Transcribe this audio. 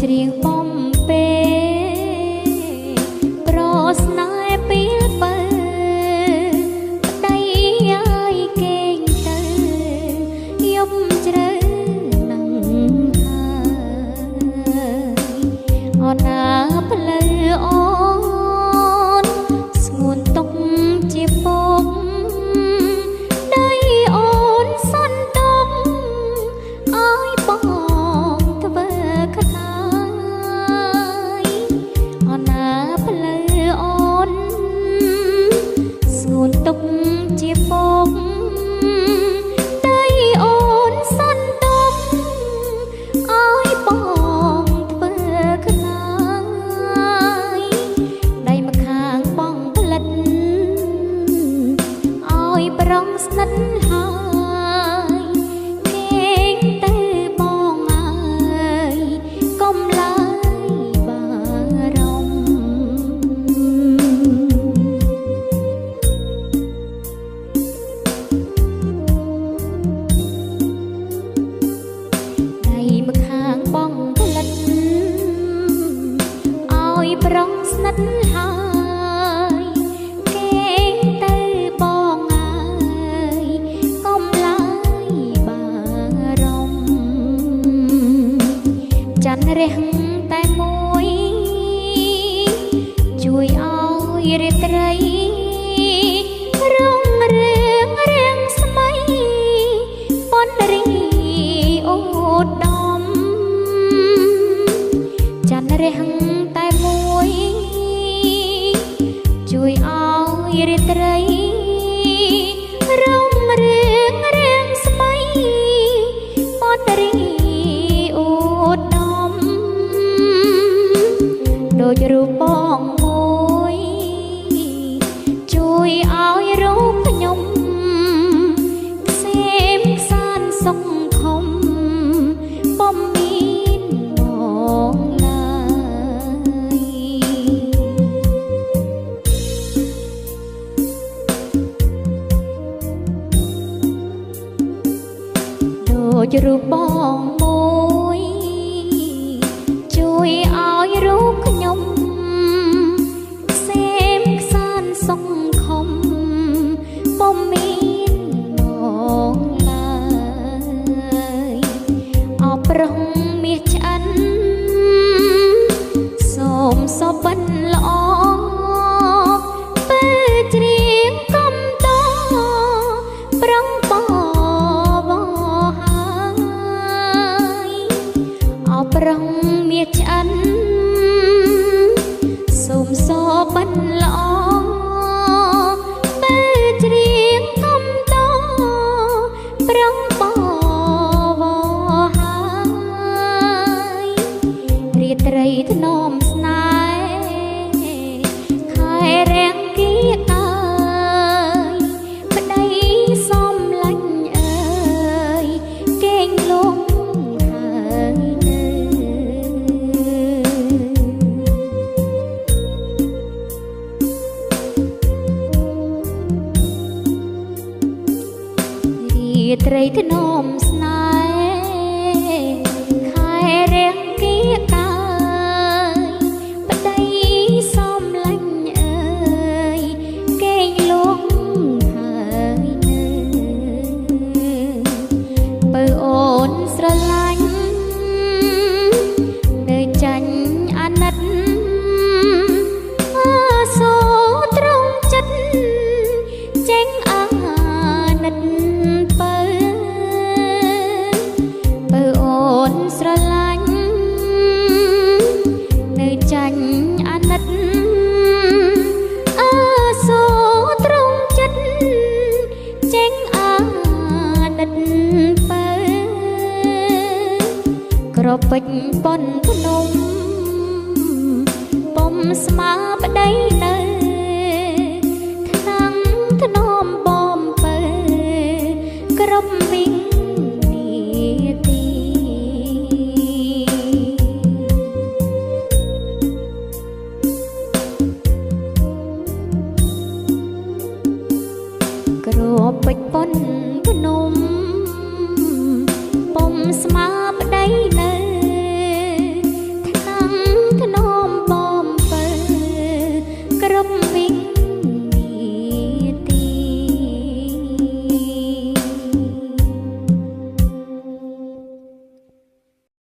ច្រៀងបំពេប្រស្នេហ៍ពីលបើប្តីហើយគេងទៅយប់ជ្រៅនឹងហើយអូនណាផ្លូវអូនស្ងួនទុកជាពុកដីអូនសន្ទុកឲ្យបងធ្វើខ្នាយអូនណាផ្លូវអូនស្ងួនទុកជាពុកដីអូនសន្ទុកឲ្យបងធ្វើខ្នាយដៃម្ខាងបងផ្លិតឲ្យប្រងស្និទ្ធហើយគេងទៅបងអើយកុំឡើយបារម្ភដៃម្ខាងបងផ្លិតឲ្យប្រងស្និទ្ធហើយគេងទៅបងអើយកុំឡើយបារម្ភច័ន្ទរះតែមួយជួយឲ្យរាត្រីរុងរឿងរាំងស្មៃប៉ុនរីអូដំច័ន្ទរះតែមួយជួយឲ្យរាត្រីរុងរឿងរាំងស្មៃប៉ុនរីអូដំដូចរូបបងមួយជួយឲ្យរូបខ្ញុំក្សេមខ្សានសុខខំពុំមានមកឡើយដូចរូបបងមួយជួយឲ្យរូបខ្ញុំក្សេមខ្សានសុខខំពុំមានមកឡើយអបរំមាសឆ្អិនសូមសុបិនល្អពេលច្រៀងកំតប្រងបបហើយអបរំមាសឆ្អិនសូមសុបិនល្អពេលច្រៀងកំតប្រងបបហើយរាត្រីធ្នមស្នេហ៍ខែរាំងគៀកអើយប្តីសំឡាញ់អើយគេងលំហើយនៅរាត្រីធ្នមស្នេហ៍ខែរាំងគៀកអើយប្តីសំឡាញ់អើយគេងលំហើយនៅបើអូនស្រឡាញ់នៅចាញ់អាណិតសូត្រង់ចិត្តចេញអាណិតបើអូនស្រឡាញ់នៅចាញ់អាណិតសូត្រង់ចិត្តចេញអាណិតបើក្រពេចប៉ុនភ្នំពុំស្មើប្តីនៅថ្នាំងធ្នមបំបើគ្រប់វិញនាទីក្រពេចប៉ុនភ្នំពុំស្មើ